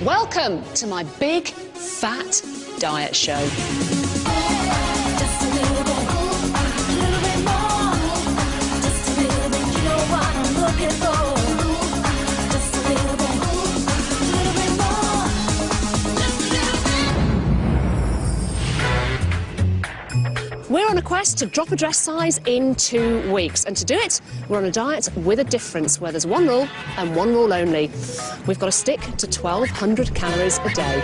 Welcome to my big, fat diet show. Just a little bit, a little bit more. Just a little bit, you know what I'm looking for. Just a little bit more. Just a little bit. We're on a quest to drop a dress size in 2 weeks, and to do it, we're on a diet with a difference, where there's one rule and one rule only. We've got to stick to 1,200 calories a day.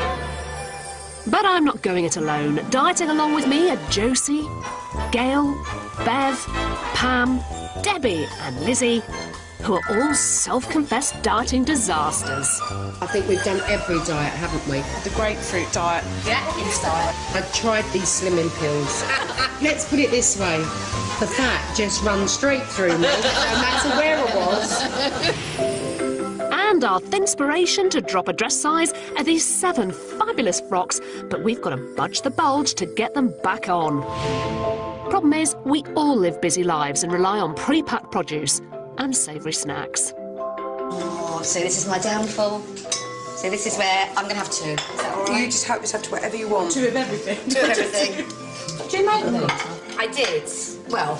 But I'm not going it alone. Dieting along with me are Josie, Gail, Bev, Pam, Debbie and Lizzie, who are all self-confessed dieting disasters. I think we've done every diet, haven't we? The grapefruit diet. The Atkins diet. I've tried these slimming pills. Let's put it this way. The fat just runs straight through me, no matter where I was. And our inspiration to drop a dress size are these 7 fabulous frocks, but we've got to budge the bulge to get them back on. Problem is, we all live busy lives and rely on pre-packed produce and savoury snacks. Oh, so this is my downfall. So this is where I'm going to have 2. Is that all right? You just help yourself to whatever you want. 2 of everything. 2 of everything. Do you make them? I did. Well,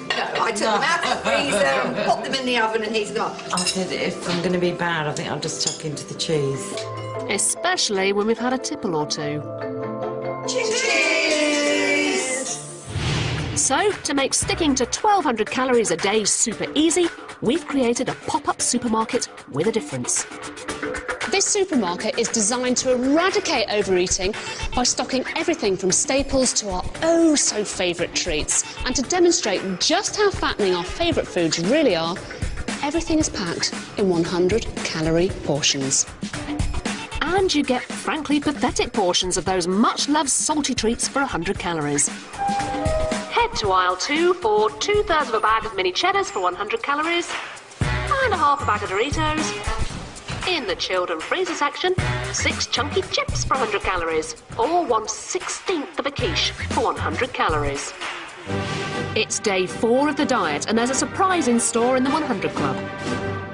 no, I took them out of the freezer and popped them in the oven and heated them up. I said, if I'm going to be bad, I think I'll just chuck into the cheese. Especially when we've had a tipple or 2. Cheers! So, to make sticking to 1,200 calories a day super easy, we've created a pop-up supermarket with a difference. This supermarket is designed to eradicate overeating by stocking everything from staples to our oh-so-favourite treats. And to demonstrate just how fattening our favourite foods really are, everything is packed in 100-calorie portions. And you get, frankly, pathetic portions of those much-loved salty treats for 100 calories. Head to aisle 2 for 2/3 of a bag of mini cheddars for 100 calories and a half a bag of Doritos. In the chilled and freezer section, 6 chunky chips for 100 calories, or 1/16 of a quiche for 100 calories. It's day 4 of the diet, and there's a surprise in store in the 100 Club.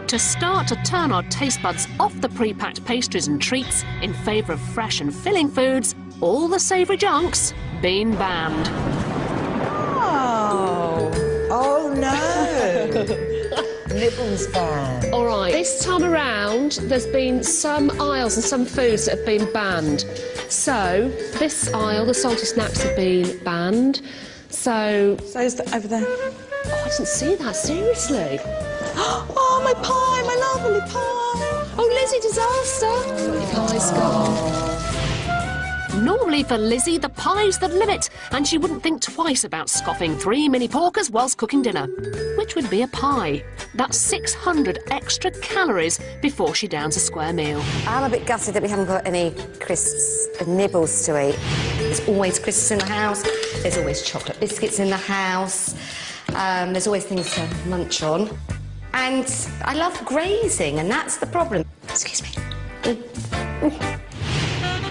To start to turn our taste buds off the pre-packed pastries and treats in favour of fresh and filling foods, all the savoury junk's been banned. Oh no! Nibbles ban. All right, this time around, there's been some aisles and some foods that have been banned. So, this aisle, the salty snacks have been banned. So is the, over there. Oh, I didn't see that, seriously. Oh, my pie, my lovely pie. Oh, Lizzie, disaster. Your pie's gone. Normally for Lizzie, the pie's the limit, and she wouldn't think twice about scoffing 3 mini porkers whilst cooking dinner, which would be a pie. That's 600 extra calories before she downs a square meal. I'm a bit gutted that we haven't got any crisps and nibbles to eat. There's always crisps in the house. There's always chocolate biscuits in the house. There's always things to munch on. And I love grazing, and that's the problem. Excuse me.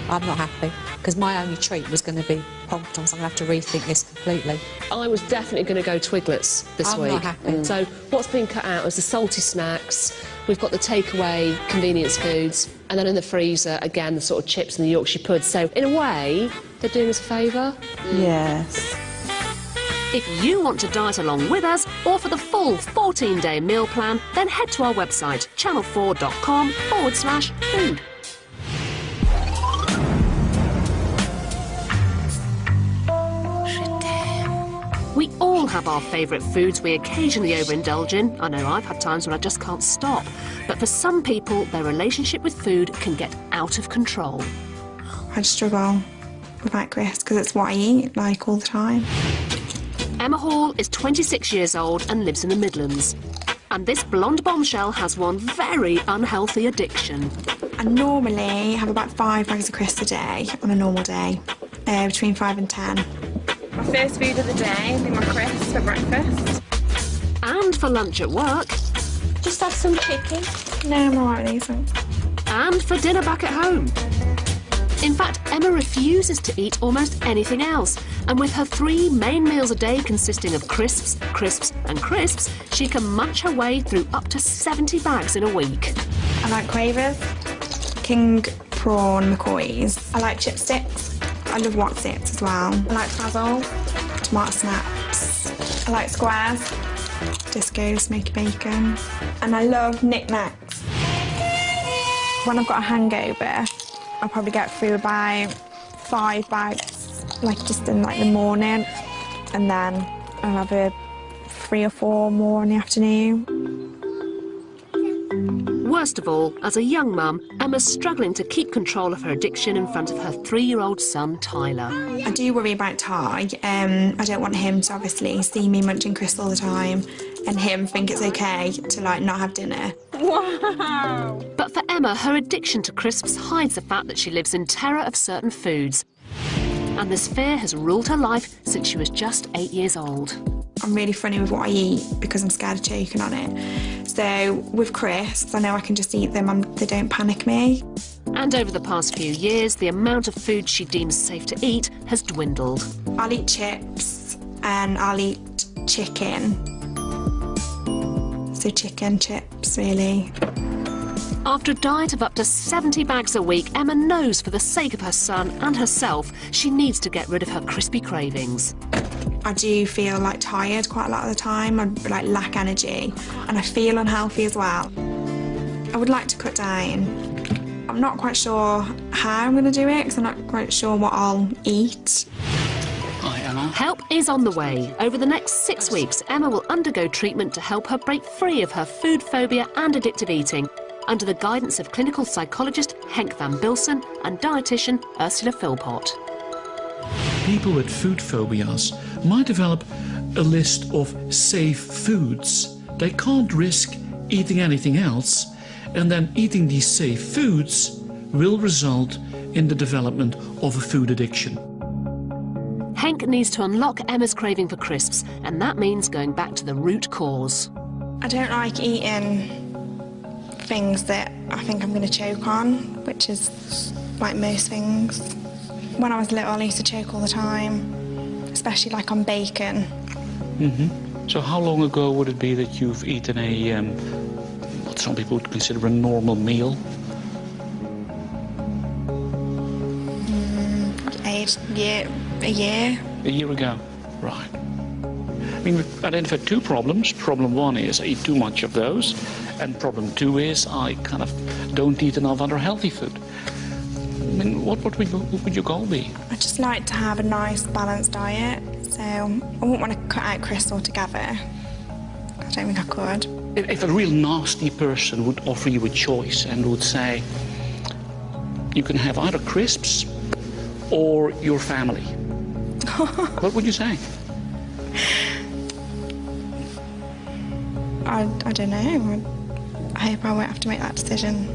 I'm not happy, because my only treat was going to be Pontons. I'm going to have to rethink this completely. I was definitely going to go Twiglets this week. I'm not happy. So what's been cut out is the salty snacks, we've got the takeaway convenience foods, and then in the freezer, again, the sort of chips and the Yorkshire puds. So, in a way, they're doing us a favour. Yes. If you want to diet along with us, or for the full 14-day meal plan, then head to our website, channel4.com/food. We all have our favourite foods we occasionally overindulge in. I know I've had times when I just can't stop. But for some people, their relationship with food can get out of control. I struggle with that crisps because it's what I eat, like, all the time. Emma Hall is 26 years old and lives in the Midlands. And this blonde bombshell has one very unhealthy addiction. I normally have about 5 bags of crisps a day on a normal day, between 5 and 10. My first food of the day will be my crisps for breakfast. And for lunch at work. Just have some chicken. No, I'm all right with these ones. And for dinner back at home. In fact, Emma refuses to eat almost anything else. And with her 3 main meals a day consisting of crisps, crisps and crisps, she can munch her way through up to 70 bags in a week. I like Quavers, King prawn McCoys. I like chipsticks. I love Wotsits as well. I like Basil, tomato snaps. I like squares, Disco, smoky bacon. And I love knick-knacks. When I've got a hangover, I'll probably get through about 5 bags, like just in like the morning, and then I'll have a 3 or 4 more in the afternoon. Worst of all, as a young mum, Emma's struggling to keep control of her addiction in front of her 3-year-old son, Tyler. I do worry about Ty. I don't want him to obviously see me munching crisps all the time and him think it's okay to like not have dinner. Wow! But for Emma, her addiction to crisps hides the fact that she lives in terror of certain foods. And this fear has ruled her life since she was just 8 years old. I'm really funny with what I eat because I'm scared of choking on it. So with crisps, I know I can just eat them and they don't panic me. And over the past few years, the amount of food she deems safe to eat has dwindled. I'll eat chips and I'll eat chicken. So chicken, chips, really. After a diet of up to 70 bags a week, Emma knows for the sake of her son and herself, she needs to get rid of her crispy cravings. I do feel like tired quite a lot of the time. I like lack energy and I feel unhealthy as well. I would like to cut down. I'm not quite sure how I'm going to do it because I'm not quite sure what I'll eat. Hi, Emma. Help is on the way. Over the next 6 weeks, Emma will undergo treatment to help her break free of her food phobia and addictive eating under the guidance of clinical psychologist Henk van Bilsen and dietitian Ursula Philpott. People with food phobias might develop a list of safe foods. They can't risk eating anything else, and then eating these safe foods will result in the development of a food addiction. Henk needs to unlock Emma's craving for crisps, and that means going back to the root cause. I don't like eating things that I think I'm going to choke on, which is like most things. When I was little, I used to choke all the time, especially like on bacon. So how long ago would it be that you've eaten a, what some people would consider a normal meal? A year. A year ago, right. I mean, we've identified 2 problems. Problem 1 is I eat too much of those, and problem 2 is I kind of don't eat enough other healthy food. I mean, what would your goal be? I just like to have a nice balanced diet, so I wouldn't want to cut out crisps altogether. I don't think I could. If a real nasty person would offer you a choice and would say, you can have either crisps or your family, what would you say? I don't know. I hope I won't have to make that decision.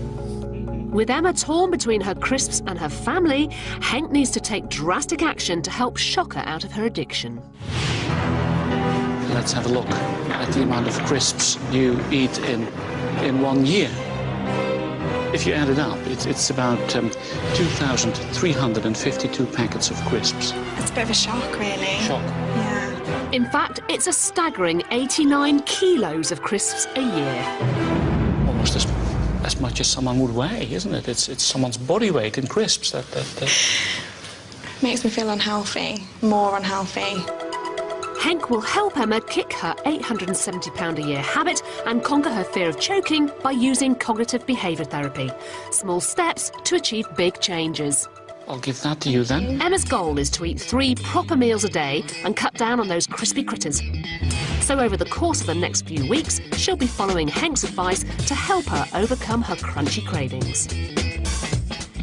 With Emma torn between her crisps and her family, Henk needs to take drastic action to help shock her out of her addiction. Let's have a look at the amount of crisps you eat in 1 year. If you add it up, it's about 2,352 packets of crisps. It's a bit of a shock, really. Shock. Yeah. In fact, it's a staggering 89 kilos of crisps a year. Almost as much as someone would weigh, isn't it? It's someone's body weight in crisps. That Makes me feel unhealthy, more unhealthy. Henk will help Emma kick her £870 a year habit and conquer her fear of choking by using cognitive behaviour therapy. Small steps to achieve big changes. I'll give that to you then. Emma's goal is to eat 3 proper meals a day and cut down on those crispy critters. So over the course of the next few weeks, she'll be following Henk's advice to help her overcome her crunchy cravings.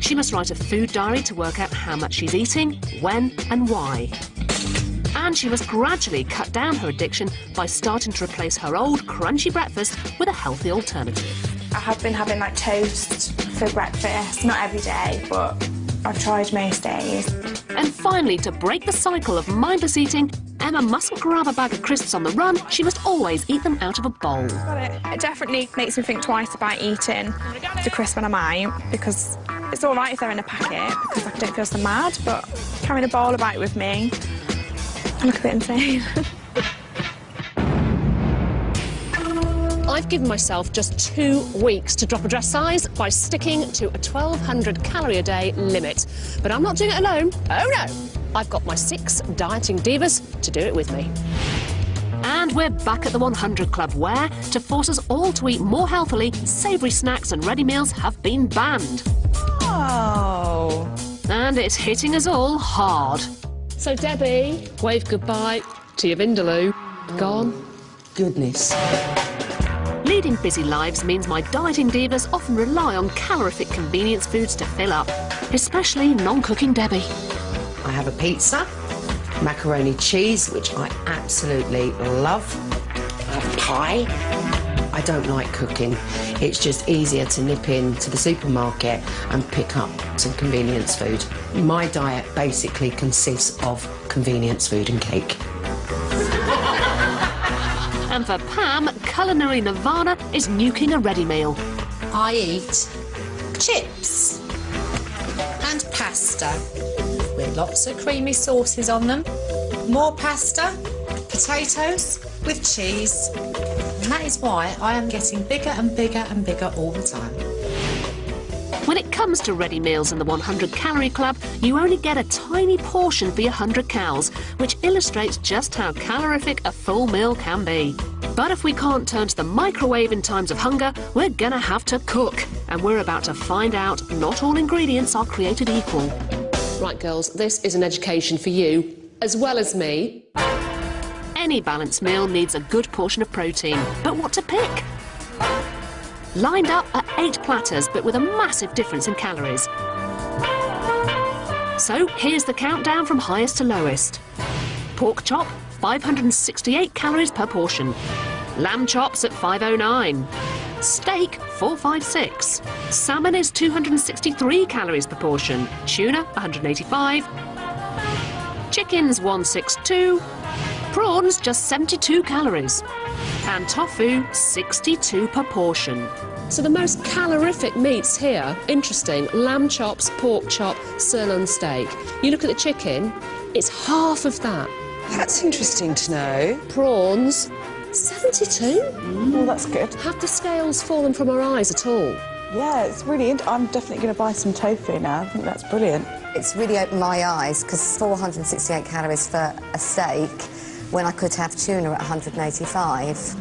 She must write a food diary to work out how much she's eating, when and why. And she must gradually cut down her addiction by starting to replace her old crunchy breakfast with a healthy alternative. I have been having like toast for breakfast, not every day, but I've tried most days. And finally, to break the cycle of mindless eating, Emma mustn't grab a bag of crisps on the run, she must always eat them out of a bowl. It definitely makes me think twice about eating the crisp when I'm out, because it's all right if they're in a packet, because I don't feel so mad, but carrying a bowl about with me, I look a bit insane. I've given myself just 2 weeks to drop a dress size by sticking to a 1,200 calorie a day limit. But I'm not doing it alone. Oh no! I've got my 6 dieting divas to do it with me. And we're back at the 100 Club, where, to force us all to eat more healthily, savoury snacks and ready meals have been banned. Oh. And it's hitting us all hard. So, Debbie, wave goodbye to your Vindaloo. Gone. Goodness. Leading busy lives means my dieting divas often rely on calorific convenience foods to fill up, especially non-cooking Debbie. I have a pizza, macaroni cheese, which I absolutely love. I have pie. I don't like cooking. It's just easier to nip in to the supermarket and pick up some convenience food. My diet basically consists of convenience food and cake. And for Pam, culinary nirvana is nuking a ready meal. I eat chips and pasta with lots of creamy sauces on them. More pasta, potatoes with cheese. And that is why I am getting bigger and bigger and bigger all the time. When it comes to ready meals in the 100 Calorie Club, you only get a tiny portion for your 100 cals, which illustrates just how calorific a full meal can be. But if we can't turn to the microwave in times of hunger, we're gonna have to cook. And we're about to find out not all ingredients are created equal. Right, girls, this is an education for you, as well as me. Any balanced meal needs a good portion of protein, but what to pick? Lined up are 8 platters, but with a massive difference in calories. So here's the countdown from highest to lowest. Pork chop, 568 calories per portion. Lamb chops at 509. Steak, 456. Salmon is 263 calories per portion. Tuna, 185. Chickens, 162. Prawns, just 72 calories. And tofu, 62 per portion. So the most calorific meats here, interesting, lamb chops, pork chop, sirloin steak. You look at the chicken, it's half of that. That's interesting to know. Prawns, 72? Well, that's good. Have the scales fallen from our eyes at all? Yeah, it's really... I'm definitely going to buy some tofu now. I think that's brilliant. It's really opened my eyes, because 468 calories for a steak, when I could have tuna at 185.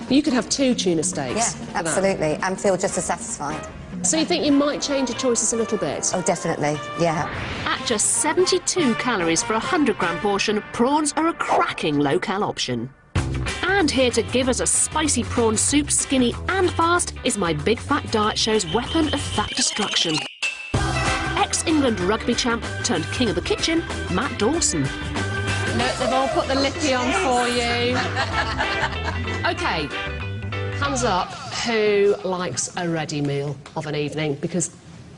You could have 2 tuna steaks. Yeah, absolutely, and feel just as satisfied. So you think you might change your choices a little bit? Oh, definitely, yeah. At just 72 calories for a 100-gram portion, prawns are a cracking low-cal option. And here to give us a spicy prawn soup, skinny and fast, is my Big Fat Diet Show's weapon of fat destruction. Ex-England rugby champ turned king of the kitchen, Matt Dawson. Look, they've all put the lippy on for you. OK, hands up, who likes a ready meal of an evening? Because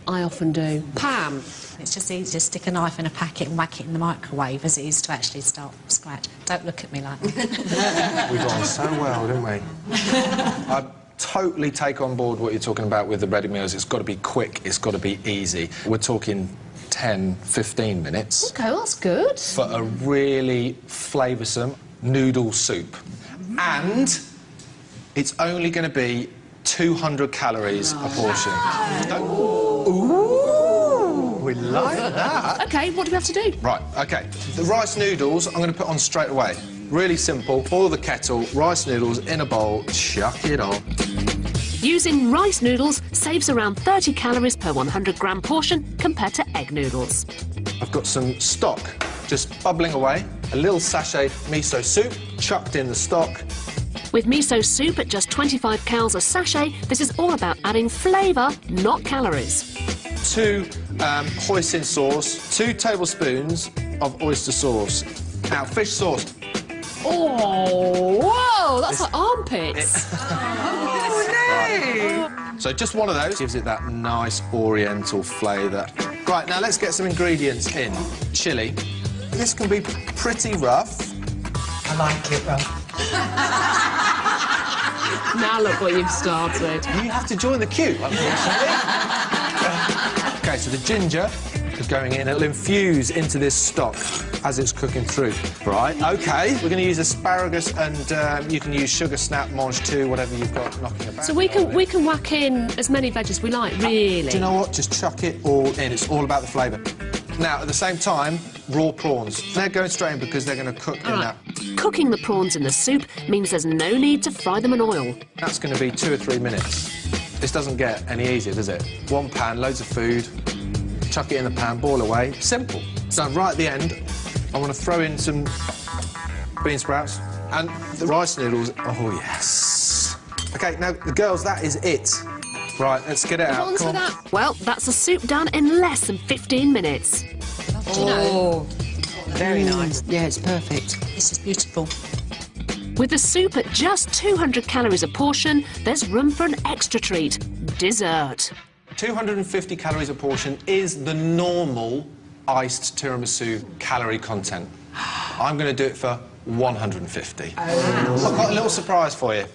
I often do. Pam? It's just easy to stick a knife in a packet and whack it in the microwave as it is to actually start from scratch. Don't look at me like that. We got on so well, didn't we? I totally take on board what you're talking about with the ready meals. It's got to be quick, it's got to be easy. We're talking 10, 15 minutes. OK, well, that's good. For a really flavoursome noodle soup. And it's only going to be 200 calories a portion. Ooh, we like that. OK, what do we have to do? Right, OK. The rice noodles I'm going to put on straight away. Really simple. Boil the kettle, rice noodles in a bowl, chuck it on. Using rice noodles saves around 30 calories per 100-gram portion compared to egg noodles. I've got some stock just bubbling away. A little sachet miso soup chucked in the stock. With miso soup at just 25 cals a sachet, this is all about adding flavour, not calories. 2 hoisin sauce, 2 tablespoons of oyster sauce. Now, fish sauce. Oh, whoa, that's like armpits. So just one of those gives it that nice oriental flavour. Right, now let's get some ingredients in. Chilli. This can be pretty rough. I like it rough. Now look what you've started. You have to join the queue, unfortunately. OK, so the ginger is going in. It'll infuse into this stock. as it's cooking through. Right, OK, we're going to use asparagus and you can use sugar snap, mange too, whatever you've got knocking about. So we can whack in as many veg as we like, really. Do you know what? Just chuck it all in. It's all about the flavour. Now, at the same time, raw prawns. They're going straight in because they're going to cook in that. Cooking the prawns in the soup means there's no need to fry them in oil. That's going to be 2 or 3 minutes. This doesn't get any easier, does it? One pan, loads of food, chuck it in the pan, boil away. Simple. So right at the end, I want to throw in some bean sprouts and the rice noodles. Oh, yes. OK, now, the girls, that is it. Right, let's get it out. On to that. Well, that's a soup done in less than 15 minutes. Do you know? Very nice. Yeah, it's perfect. This is beautiful. With the soup at just 200 calories a portion, there's room for an extra treat, dessert. 250 calories a portion is the normal iced tiramisu calorie content. I'm going to do it for 150. Oh. I've got a little surprise for you.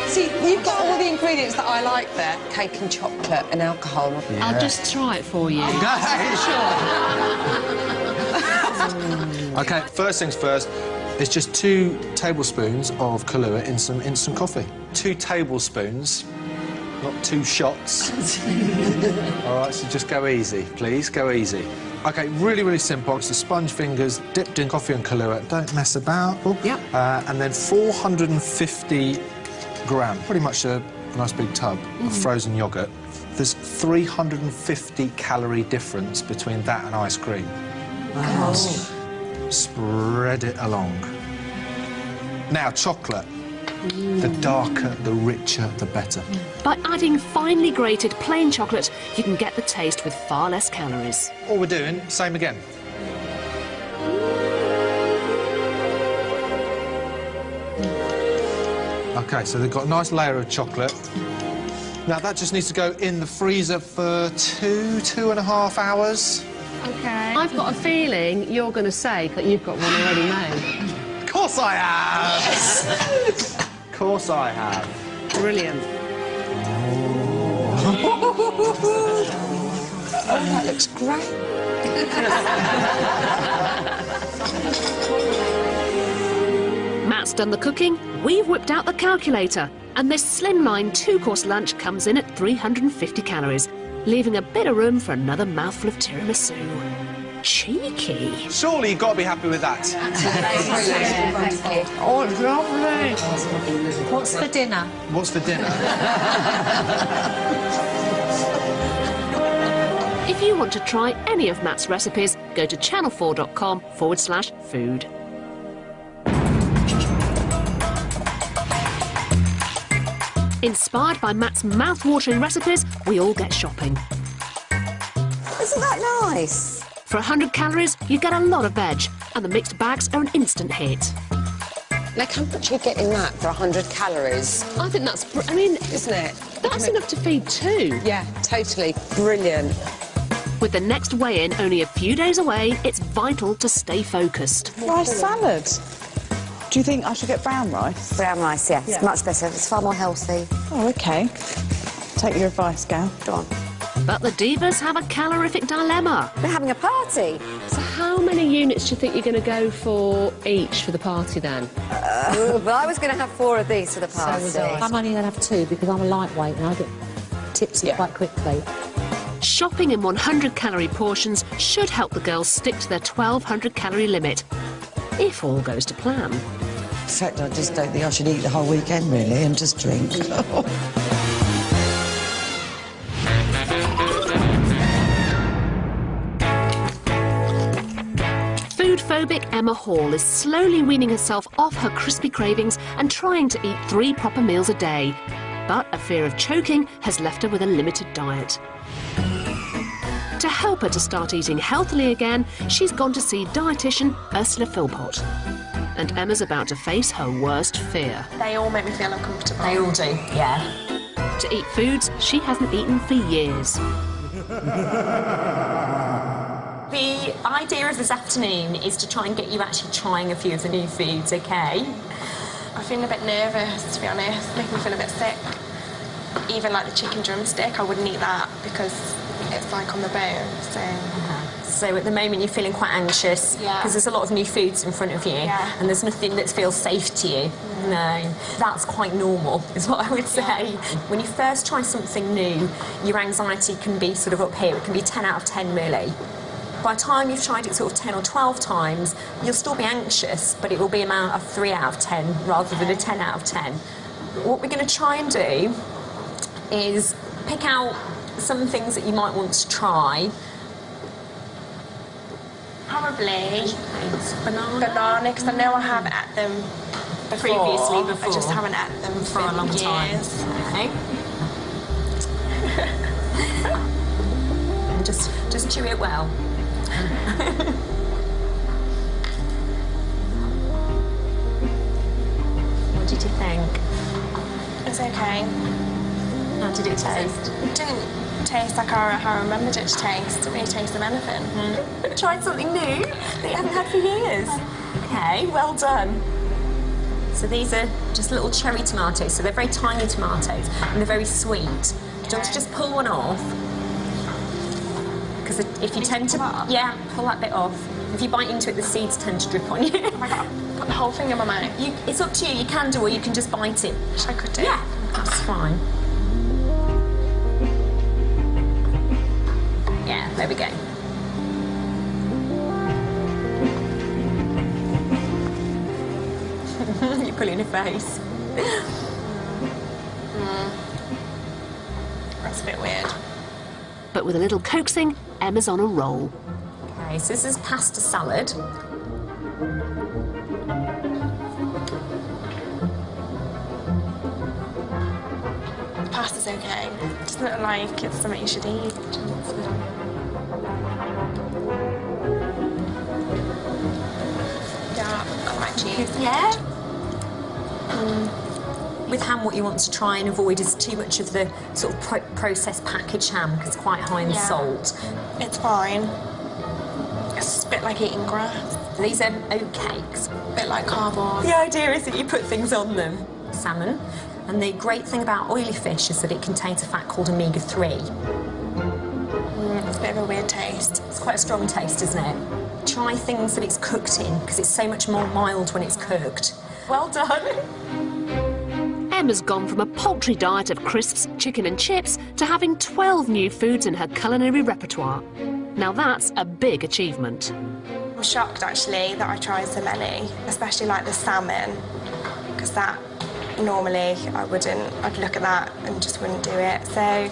See, you've got all the ingredients that I like there. Cake and chocolate and alcohol. Yeah. I'll just try it for you. Sure. OK, first things first, it's just 2 tablespoons of Kahlua in some instant coffee. 2 tablespoons, not 2 shots. All right, so just go easy, please, go easy. OK, really, really simple. It's the sponge fingers dipped in coffee and Kahlua. Don't mess about. Yep. And then 450 gram, pretty much a nice big tub of frozen yoghurt. There's 350 calorie difference between that and ice cream. Wow. Spread it along. Now, chocolate. The darker, the richer, the better. By adding finely grated plain chocolate, you can get the taste with far less calories. All we're doing, same again. OK, so they've got a nice layer of chocolate. Now, that just needs to go in the freezer for 2.5 hours. OK. I've got a feeling you're going to say that you've got one already made. Of course I have! Of course I have. Brilliant. Oh, that looks great. Matt's done the cooking, we've whipped out the calculator, and this slimline 2-course lunch comes in at 350 calories, leaving a bit of room for another mouthful of tiramisu. Cheeky. Surely you've got to be happy with that. Oh, it's lovely. What's for dinner? What's for dinner? If you want to try any of Matt's recipes, go to channel4.com/food. Inspired by Matt's mouth-watering recipes, we all get shopping. Isn't that nice? For 100 calories, you get a lot of veg, and the mixed bags are an instant hit. Like, how much are you getting that for 100 calories? I think that's... I mean... Isn't it? That's enough to feed 2. Yeah, totally. Brilliant. With the next weigh-in only a few days away, it's vital to stay focused. Rice salad. Do you think I should get brown rice? Brown rice, yes. Yeah. Much better. It's far more healthy. Oh, OK. Take your advice, Gal. Go on. But the divas have a calorific dilemma. We're having a party. So how many units do you think you're going to go for each for the party, then? Well, I was going to have 4 of these for the party. So was I. I'm only going to have 2 because I'm a lightweight and I get tipsy quite quickly. Shopping in 100-calorie portions should help the girls stick to their 1,200-calorie limit, if all goes to plan. In fact, I just don't think I should eat the whole weekend, really, and just drink. Food-phobic Emma Hall is slowly weaning herself off her crispy cravings and trying to eat 3 proper meals a day. But a fear of choking has left her with a limited diet. To help her to start eating healthily again, she's gone to see dietitian Ursula Philpott. And Emma's about to face her worst fear. They all make me feel uncomfortable. They all do, yeah. To eat foods she hasn't eaten for years. The idea of this afternoon is to try and get you actually trying a few of the new foods, OK? I'm feeling a bit nervous, to be honest. Making me feel a bit sick. even like the chicken drumstick, I wouldn't eat that because it's like on the bone, so... So at the moment you're feeling quite anxious because there's a lot of new foods in front of you and there's nothing that feels safe to you. No, that's quite normal, is what I would say. When you first try something new, your anxiety can be sort of up here. It can be 10 out of 10, really. By the time you've tried it sort of 10 or 12 times, you'll still be anxious, but it will be a 3 out of 10 rather than a 10 out of 10. What we're going to try and do is pick out some things that you might want to try. Probably banana, because I know I have ate them Previously, I just haven't ate them for a long time. Okay. And just chew it well. What did you think? It's okay. How did it taste? It didn't taste like how I remembered it to taste. It didn't really taste of anything. Tried something new that you haven't had for years. Okay, well done. So these are just little cherry tomatoes, so they're very tiny tomatoes and they're very sweet. Do you want to just pull one off? Because if you tend to... Yeah, pull that bit off. If you bite into it, the seeds tend to drip on you. Oh my God, put the whole thing in my mouth. It's up to you. You can do, or you can just bite it. Which I could do. Yeah, that's fine. Yeah, there we go. You're pulling your face. That's a bit weird. But with a little coaxing, Emma's on a roll. Okay, so this is pasta salad. The pasta's okay. It doesn't look like it's something you should eat. Yeah, I like cheese. Yeah? With ham, what you want to try and avoid is too much of the sort of processed packaged ham, because it's quite high in salt. It's fine. It's a bit like eating grass. These are oat cakes. A bit like cardboard. The idea is that you put things on them. Salmon. And the great thing about oily fish is that it contains a fat called omega-3. It's a bit of a weird taste. It's quite a strong taste, isn't it? Try things that it's cooked in, because it's so much more mild when it's cooked. Well done. Emma's gone from a paltry diet of crisps, chicken and chips to having 12 new foods in her culinary repertoire. Now that's a big achievement. I'm shocked, actually, that I tried so many, especially like the salmon, because that, normally, I'd look at that and just wouldn't do it. So,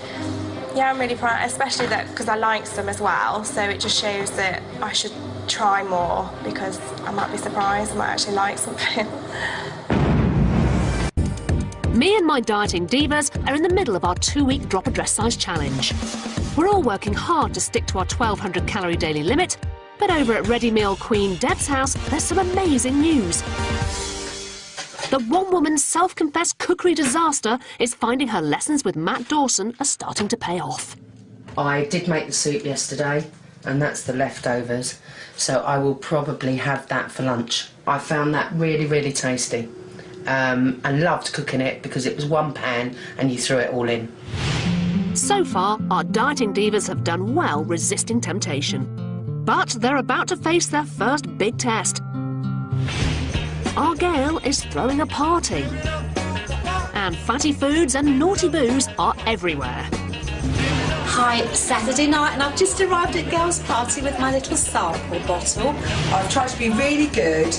yeah, I'm really proud, especially that, because I like some as well, so it just shows that I should try more, because I might be surprised, I might actually like something. Me and my dieting divas are in the middle of our 2-week drop a dress size challenge. We're all working hard to stick to our 1,200 calorie daily limit, but over at Ready Meal Queen Deb's house, there's some amazing news. The one-woman self-confessed cookery disaster is finding her lessons with Matt Dawson are starting to pay off. I did make the soup yesterday, and that's the leftovers, so I will probably have that for lunch. I found that really, really tasty. And loved cooking it because it was one pan and you threw it all in. So far, our dieting divas have done well resisting temptation. But they're about to face their first big test. Our Gail is throwing a party. And fatty foods and naughty booze are everywhere. Hi, it's Saturday night and I've just arrived at Gail's party with my little sample bottle. I've tried to be really good,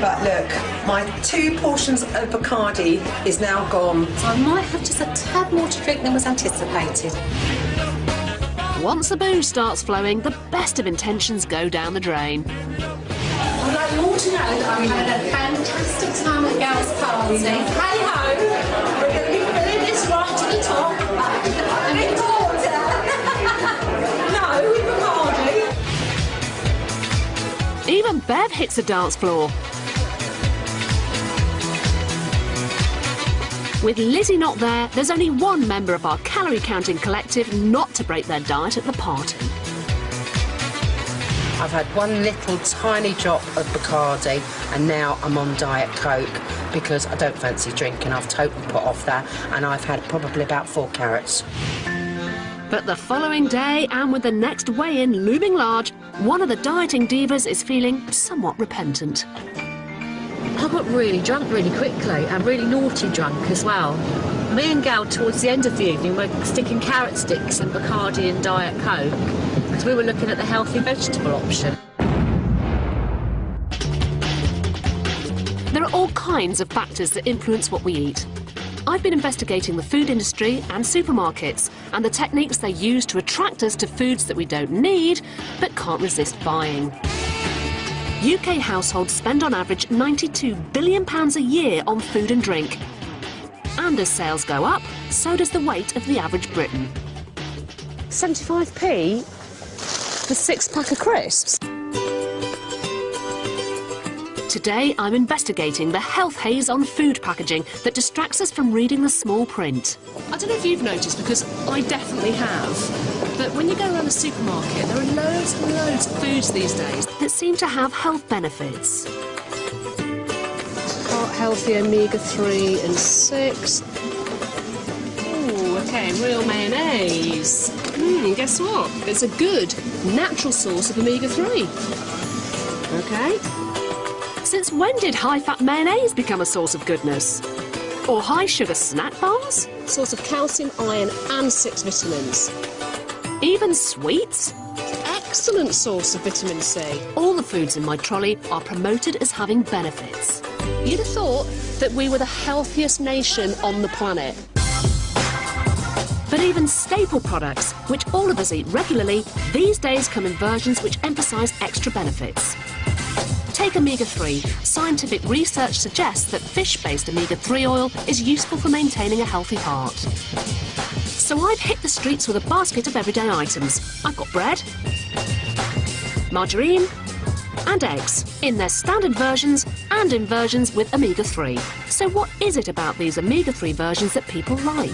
but look, my 2 portions of Bacardi is now gone. So I might have just a tad more to drink than was anticipated. Once the booze starts flowing, the best of intentions go down the drain. I'd like you all to know that I'm having a fantastic time at Gail's party. Hey-ho! We're going to be filling this right to the top. Even Bev hits the dance floor. With Lizzie not there, there's only one member of our calorie counting collective not to break their diet at the party. I I've had one little tiny drop of Bacardi, and now I'm on Diet Coke because I don't fancy drinking. I've totally put off that, and I've had probably about 4 carrots. But the following day, and with the next weigh-in looming large, one of the dieting divas is feeling somewhat repentant. I got really drunk really quickly, and really naughty drunk as well. Me and Gal, towards the end of the evening, were sticking carrot sticks and Bacardi and Diet Coke, because we were looking at the healthy vegetable option. There are all kinds of factors that influence what we eat. I've been investigating the food industry and supermarkets and the techniques they use to attract us to foods that we don't need but can't resist buying. UK households spend on average £92 billion a year on food and drink. And as sales go up, so does the weight of the average Briton. 75p for 6-pack of crisps? Today, I'm investigating the health haze on food packaging that distracts us from reading the small print. I don't know if you've noticed, because I definitely have, but when you go around the supermarket, there are loads and loads of foods these days that seem to have health benefits. Heart healthy, omega-3 and 6. Ooh, okay, real mayonnaise. Guess what? It's a good, natural source of omega-3. Okay. Since when did high-fat mayonnaise become a source of goodness? Or high-sugar snack bars? Source of calcium, iron and 6 vitamins. Even sweets? Excellent source of vitamin C. All the foods in my trolley are promoted as having benefits. You'd have thought that we were the healthiest nation on the planet. But even staple products, which all of us eat regularly, these days come in versions which emphasise extra benefits. Take omega-3. Scientific research suggests that fish-based omega-3 oil is useful for maintaining a healthy heart. So I've hit the streets with a basket of everyday items. I've got bread, margarine and eggs, in their standard versions and in versions with omega-3. So what is it about these omega-3 versions that people like?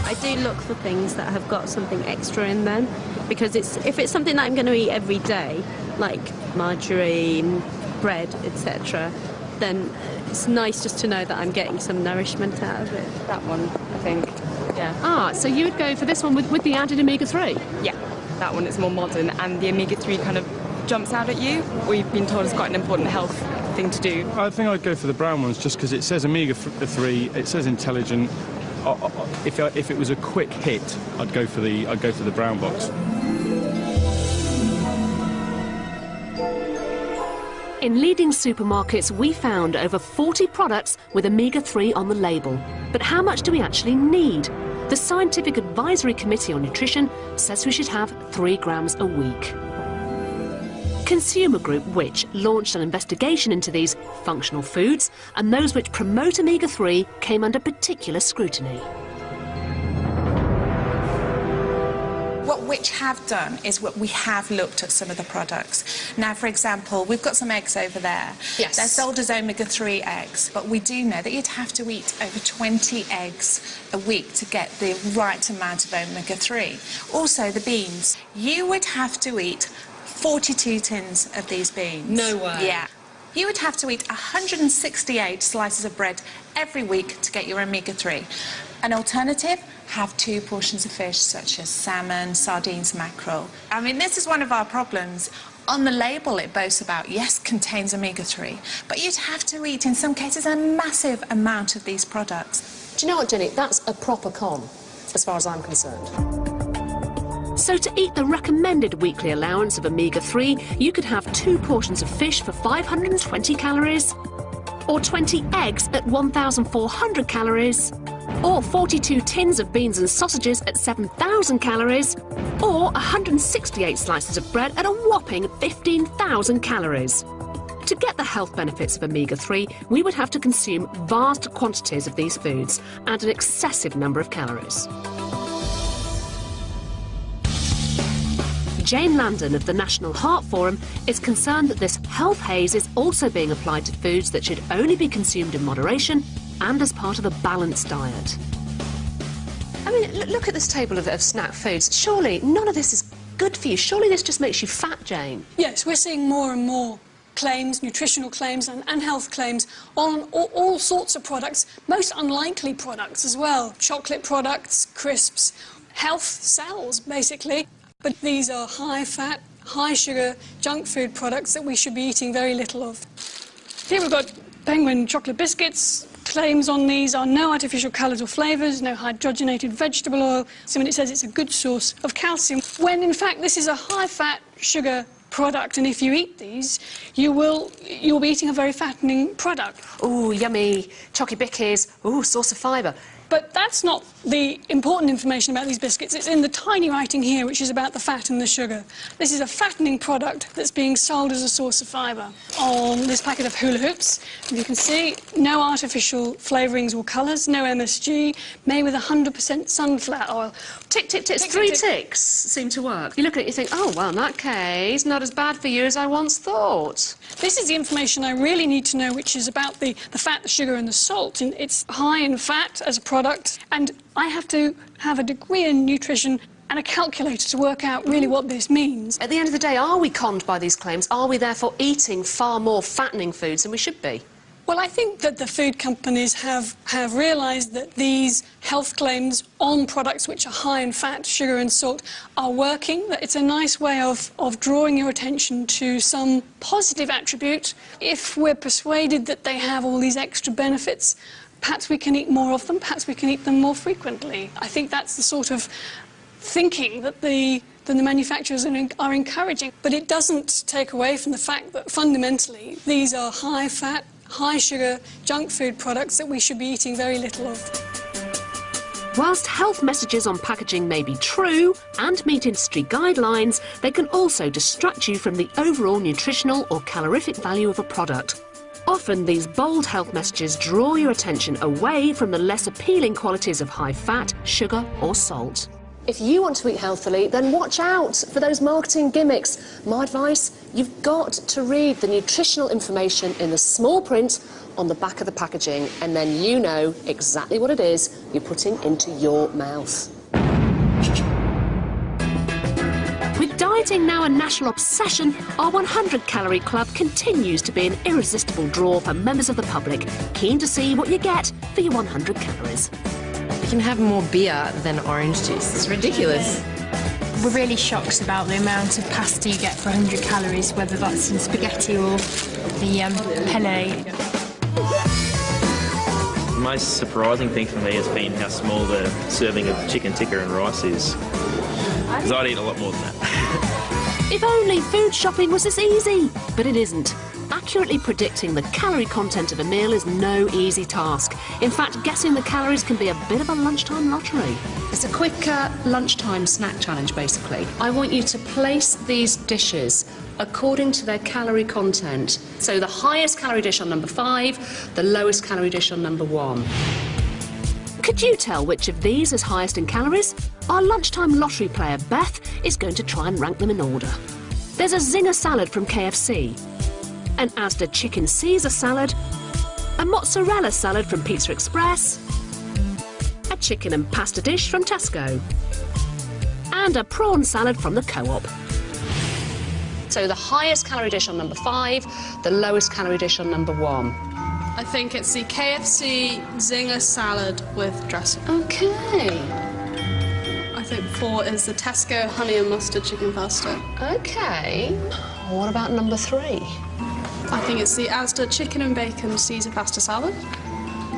I do look for things that have got something extra in them, because if it's something that I'm going to eat every day, like margarine, bread, etc., then it's nice just to know that I'm getting some nourishment out of it. That one, I think, yeah. Ah, so you would go for this one with the added omega-3? Yeah, that one is more modern, and the omega-3 kind of jumps out at you. We've been told it's quite an important health thing to do. I think I'd go for the brown ones just because it says omega-3, it says intelligent. If it was a quick hit, I'd go for the brown box. In leading supermarkets, we found over 40 products with omega-3 on the label. But how much do we actually need? The Scientific Advisory Committee on Nutrition says we should have 3 grams a week. Consumer Group, which launched an investigation into these functional foods, and those which promote omega-3 came under particular scrutiny. What Which have done is what we have looked at some of the products. Now, for example, we've got some eggs over there. Yes. They're sold as omega-3 eggs, but we do know that you'd have to eat over 20 eggs a week to get the right amount of omega-3. Also, the beans. You would have to eat 42 tins of these beans. No way. Yeah. You would have to eat 168 slices of bread every week to get your omega-3. An alternative, have 2 portions of fish, such as salmon, sardines, mackerel. I mean, this is one of our problems. On the label, it boasts about, yes, contains omega-3, but you'd have to eat, in some cases, a massive amount of these products. Do you know what, Jenny? That's a proper con, as far as I'm concerned. So to eat the recommended weekly allowance of omega-3, you could have 2 portions of fish for 520 calories, or 20 eggs at 1,400 calories, or 42 tins of beans and sausages at 7,000 calories, or 168 slices of bread at a whopping 15,000 calories. To get the health benefits of omega-3, we would have to consume vast quantities of these foods and an excessive number of calories. Jane Landon of the National Heart Forum is concerned that this health haze is also being applied to foods that should only be consumed in moderation and as part of a balanced diet. I mean, look at this table of snack foods. Surely none of this is good for you. Surely this just makes you fat, Jane? Yes, we're seeing more and more claims, nutritional claims and health claims on all sorts of products, most unlikely products as well. Chocolate products, crisps, health sells, basically. But these are high-fat, high-sugar junk food products that we should be eating very little of. Here we've got Penguin chocolate biscuits. Claims on these are no artificial colours or flavours, no hydrogenated vegetable oil. So when it says it's a good source of calcium, when in fact this is a high-fat sugar product, and if you eat these, you'll be eating a very fattening product. Ooh, yummy. Chocky bickies. Ooh, source of fibre. But that's not the important information about these biscuits. It's in the tiny writing here, which is about the fat and the sugar. This is a fattening product that's being sold as a source of fibre. On this packet of hula hoops, you can see no artificial flavourings or colours, no MSG, made with 100% sunflower oil. Tick, tick, tick. Three ticks seem to work. You look at it, you think, oh, well, in that case, not as bad for you as I once thought. This is the information I really need to know, which is about the fat, the sugar and the salt. And it's high in fat as a product, and I have to have a degree in nutrition and a calculator to work out really what this means. At the end of the day, are we conned by these claims? Are we therefore eating far more fattening foods than we should be? Well, I think that the food companies have realised that these health claims on products which are high in fat, sugar and salt are working, that it's a nice way of drawing your attention to some positive attribute. If we're persuaded that they have all these extra benefits, perhaps we can eat more of them, perhaps we can eat them more frequently. I think that's the sort of thinking that the manufacturers are encouraging. But it doesn't take away from the fact that fundamentally these are high-fat, high-sugar junk food products that we should be eating very little of. Whilst health messages on packaging may be true and meet industry guidelines, they can also distract you from the overall nutritional or calorific value of a product. Often these bold health messages draw your attention away from the less appealing qualities of high fat, sugar or salt. If you want to eat healthily, then watch out for those marketing gimmicks. My advice, you've got to read the nutritional information in the small print on the back of the packaging, and then you know exactly what it is you're putting into your mouth. With dieting now a national obsession, our 100-calorie club continues to be an irresistible draw for members of the public, keen to see what you get for your 100 calories. You can have more beer than orange juice. It's ridiculous. We're really shocked about the amount of pasta you get for 100 calories, whether that's in spaghetti or the penne. The most surprising thing for me has been how small the serving of chicken tikka and rice is. Because I'd eat a lot more than that. If only food shopping was this easy, but it isn't. Accurately predicting the calorie content of a meal is no easy task. In fact, guessing the calories can be a bit of a lunchtime lottery. It's a quick lunchtime snack challenge, basically. I want you to place these dishes according to their calorie content. So the highest calorie dish on number 5, the lowest calorie dish on number 1. Could you tell which of these is highest in calories? Our lunchtime lottery player, Beth, is going to try and rank them in order. There's a zinger salad from KFC, an Asda chicken Caesar salad, a mozzarella salad from Pizza Express, a chicken and pasta dish from Tesco, and a prawn salad from the Co-op. So the highest calorie dish on number 5, the lowest calorie dish on number 1. I think it's the KFC zinger salad with dressing. Okay. I think 4 is the Tesco honey and mustard chicken pasta. Okay. What about number 3? I think it's the Asda chicken and bacon Caesar pasta salad.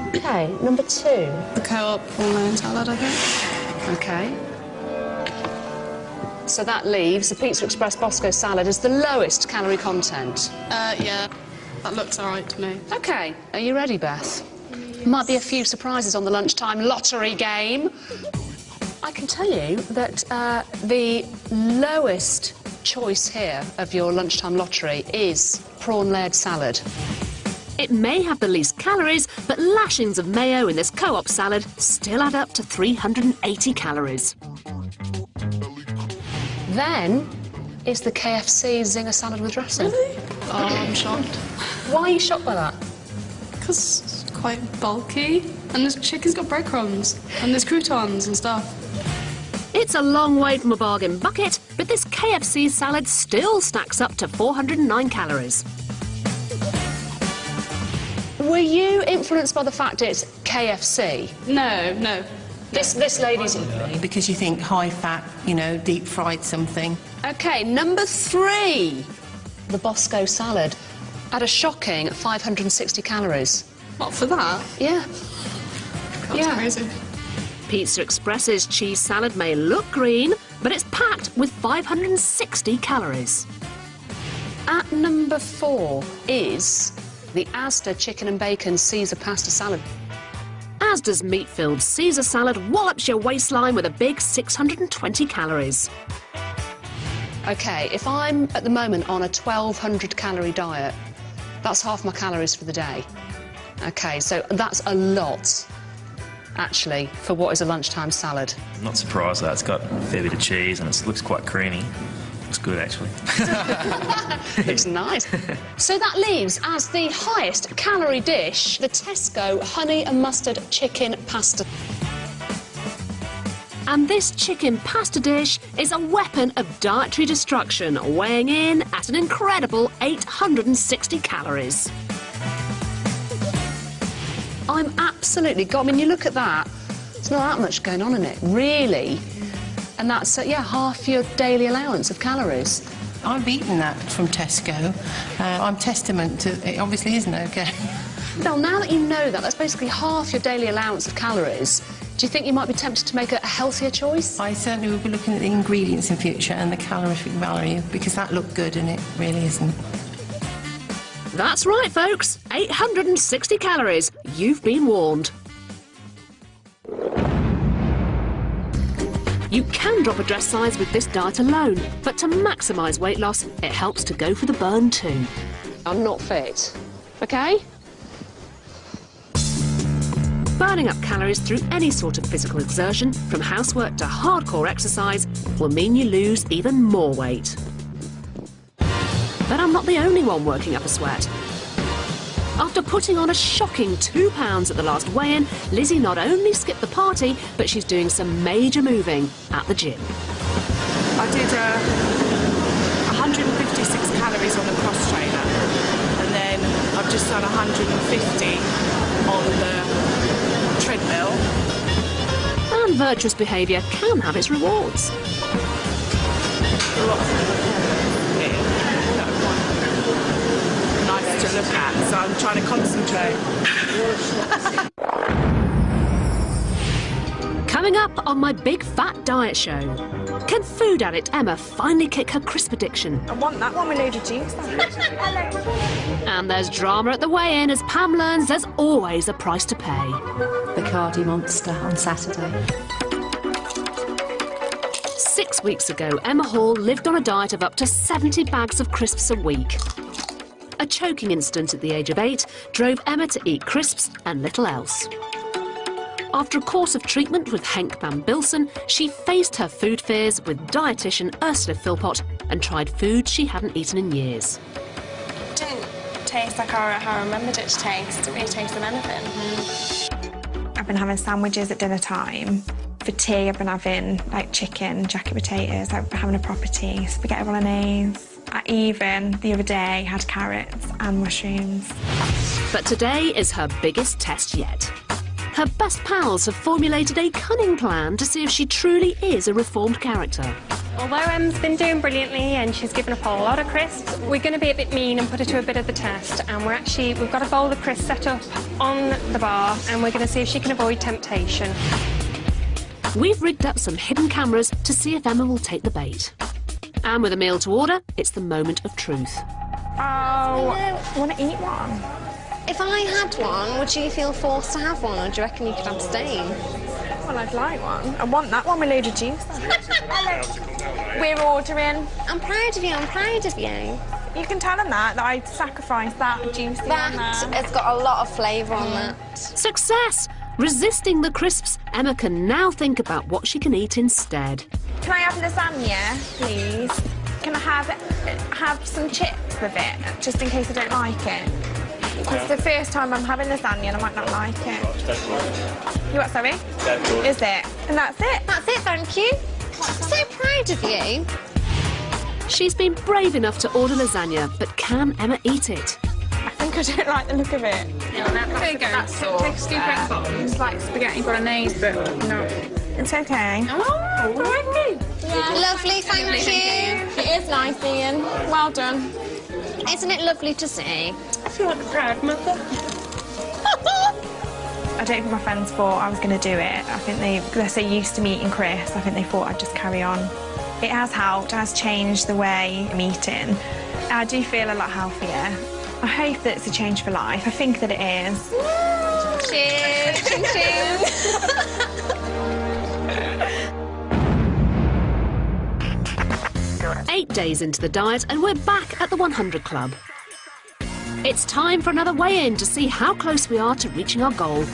Okay, number 2. The Co-op prawn salad, I think. Okay. So that leaves the Pizza Express Bosco salad as the lowest calorie content. Yeah, that looks all right to me. Okay, are you ready, Beth? Yes. Might be a few surprises on the lunchtime lottery game. I can tell you that the lowest choice here of your lunchtime lottery is prawn-layered salad. It may have the least calories, but lashings of mayo in this Co-op salad still add up to 380 calories. Then it's the KFC zinger salad with dressing. Really? Oh, I'm shocked. Why are you shocked by that? Because it's quite bulky, and this chicken's got breadcrumbs, and there's croutons and stuff. It's a long way from a bargain bucket, but this KFC salad still stacks up to 409 calories. Were you influenced by the fact it's KFC? No. This lady's... Because you think high fat, you know, deep fried something. OK, number 3. The Bosco salad. At a shocking 560 calories. What, for that? Yeah. That's crazy. Pizza Express's cheese salad may look green, but it's packed with 560 calories. At number 4 is the Asda chicken and bacon Caesar pasta salad. Asda's meat-filled Caesar salad wallops your waistline with a big 620 calories. OK, if I'm at the moment on a 1,200 calorie diet, that's half my calories for the day. OK, so that's a lot, actually, for what is a lunchtime salad. I'm not surprised though. It's got a fair bit of cheese and it looks quite creamy. Looks good, actually. Looks nice. So that leaves as the highest calorie dish the Tesco honey and mustard chicken pasta. And this chicken pasta dish is a weapon of dietary destruction, weighing in at an incredible 860 calories. I'm absolutely... I mean, you look at that, there's not that much going on in it, really. And that's, yeah, half your daily allowance of calories. I've eaten that from Tesco. I'm testament to it obviously isn't okay. Well, now that you know that, that's basically half your daily allowance of calories. Do you think you might be tempted to make a healthier choice? I certainly will be looking at the ingredients in future and the calorific value, because that looked good and it really isn't. That's right, folks. 860 calories. You've been warned. You can drop a dress size with this diet alone, but to maximise weight loss, it helps to go for the burn too. I'm not fit, OK? Burning up calories through any sort of physical exertion, from housework to hardcore exercise, will mean you lose even more weight. But I'm not the only one working up a sweat. After putting on a shocking 2 pounds at the last weigh-in, Lizzie not only skipped the party, but she's doing some major moving at the gym. I did 156 calories on the cross trainer, and then I've just done 150 on the treadmill. And virtuous behaviour can have its rewards. Nice to look at, so I'm trying to concentrate. Coming up on my big fat diet show, can food addict Emma finally kick her crisp addiction? I want that one with loads of juice. And there's drama at the weigh-in as Pam learns there's always a price to pay. Bacardi Monster on Saturday. 6 weeks ago, Emma Hall lived on a diet of up to 70 bags of crisps a week. A choking incident at the age of 8 drove Emma to eat crisps and little else. After a course of treatment with Henk van Bilsen, she faced her food fears with dietitian Ursula Philpott and tried foods she hadn't eaten in years. It didn't taste like how I remembered it to taste. It didn't really taste of anything. I've been having sandwiches at dinner time. For tea, I've been having like chicken, jacket potatoes, like having a proper tea, spaghetti bolognese. I even, the other day, had carrots and mushrooms. But today is her biggest test yet. Her best pals have formulated a cunning plan to see if she truly is a reformed character. Although Em's been doing brilliantly and she's given up a lot of crisps, we're going to be a bit mean and put her to a bit of the test. And we've got a bowl of crisps set up on the bar and we're going to see if she can avoid temptation. We've rigged up some hidden cameras to see if Emma will take the bait. And with a meal to order, it's the moment of truth. Oh, I want to eat one. If I had one, would you feel forced to have one, or do you reckon you could abstain? Well, I'd like one. I want that one with loads of juice. We're ordering. I'm proud of you, I'm proud of you. You can tell them that I sacrificed that juice on there. It's got a lot of flavour on that. Success! Resisting the crisps, Emma can now think about what she can eat instead. Can I have lasagna, please? Can I have some chips with it, just in case I don't like it? It's the first time I'm having lasagna and I might not like it. You what, sorry? Is it? And that's it? That's it, thank you. So proud of you. She's been brave enough to order lasagna, but can Emma eat it? I think I don't like the look of it. There you go. That's tasty breakfast. It's like spaghetti bolognese, but no. It's okay. Oh, crikey. Lovely, thank you. It is nice, Ian. Well done. Isn't it lovely to see? I feel like a proud mother. I don't think my friends thought I was going to do it. I think they're so used to me eating crisps, I think they thought I'd just carry on. It has helped, it has changed the way I'm eating. I do feel a lot healthier. I hope that it's a change for life. I think that it is. Cheers! Cheers! 8 days into the diet and we're back at the 100 Club. It's time for another weigh-in to see how close we are to reaching our goal.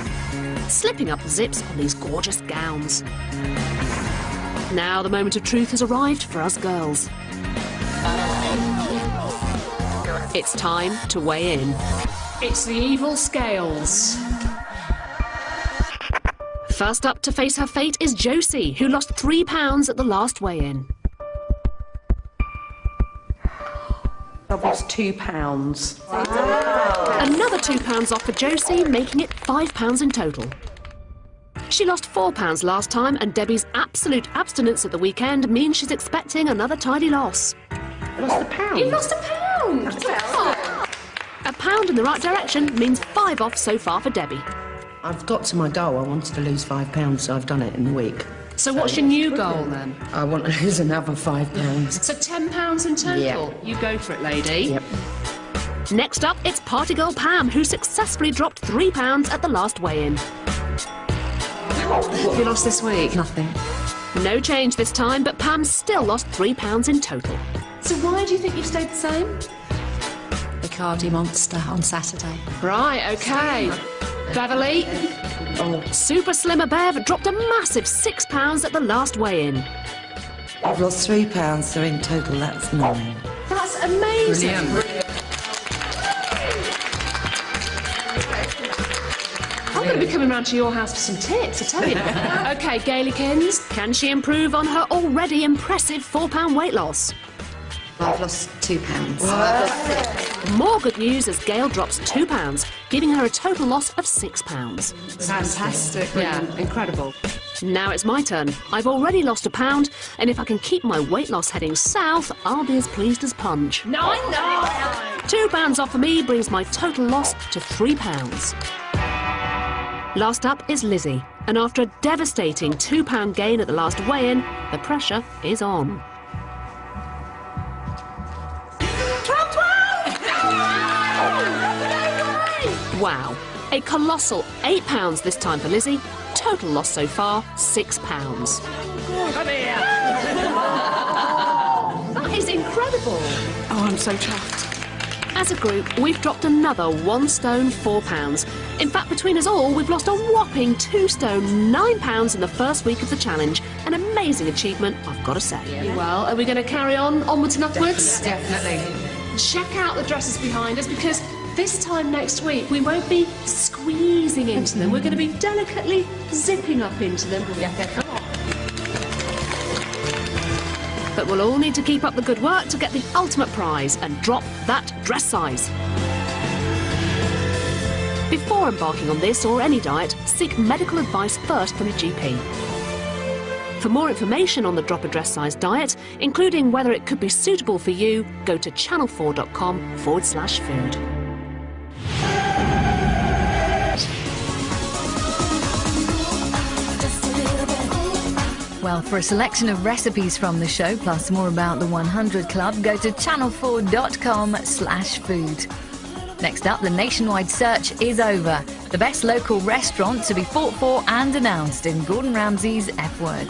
Slipping up the zips on these gorgeous gowns. Now the moment of truth has arrived for us girls. It's time to weigh in. It's the evil scales. First up to face her fate is Josie, who lost 3 pounds at the last weigh-in. I've lost 2 pounds. Wow. Another 2 pounds off for Josie, making it £5 in total. She lost 4 pounds last time, and Debbie's absolute abstinence at the weekend means she's expecting another tidy loss. I lost a pound. You lost a pound! A pound in the right direction means 5 off so far for Debbie. I've got to my goal. I wanted to lose 5 pounds, so I've done it in a week. So what's your new goal then? I want to lose another 5 pounds. So £10 in total? Yeah. You go for it, lady. Yep. Next up, it's party girl Pam, who successfully dropped 3 pounds at the last weigh-in. What have you lost this week? Nothing. No change this time, but Pam still lost 3 pounds in total. So why do you think you've stayed the same? Bacardi Monster on Saturday. Right, OK. Beverly? Oh. Super Slimmer Bev dropped a massive 6 pounds at the last weigh-in. I've lost 3 pounds, so in total that's 9. That's amazing. Brilliant. I'm going to be coming round to your house for some tips, I tell you. OK, Gailykins. Can she improve on her already impressive £4 weight loss? I've lost 2 pounds. More good news as Gail drops 2 pounds, giving her a total loss of 6 pounds. Fantastic. Yeah, incredible. Now it's my turn. I've already lost a pound, and if I can keep my weight loss heading south, I'll be as pleased as Punch. No, I know! 2 pounds off for me brings my total loss to 3 pounds. Last up is Lizzie, and after a devastating £2 gain at the last weigh-in, the pressure is on. Wow, a colossal £8 this time for Lizzie. Total loss so far, £6. That is incredible. Oh, I'm so chuffed. As a group, we've dropped another 1 stone, 4 pounds. In fact, between us all, we've lost a whopping 2 stone, 9 pounds in the first week of the challenge. An amazing achievement, I've got to say. Well, are we going to carry on onwards and upwards? Definitely. Check out the dresses behind us, because this time next week we won't be squeezing into them. We're going to be delicately zipping up into them. Come on. But we'll all need to keep up the good work to get the ultimate prize and drop that dress size. Before embarking on this or any diet, seek medical advice first from your GP. For more information on the drop a dress size diet, including whether it could be suitable for you, go to channel4.com/food. Well, for a selection of recipes from the show, plus more about the 100 Club, go to channel4.com/food. Next up, the nationwide search is over. The best local restaurant to be fought for and announced in Gordon Ramsay's F Word.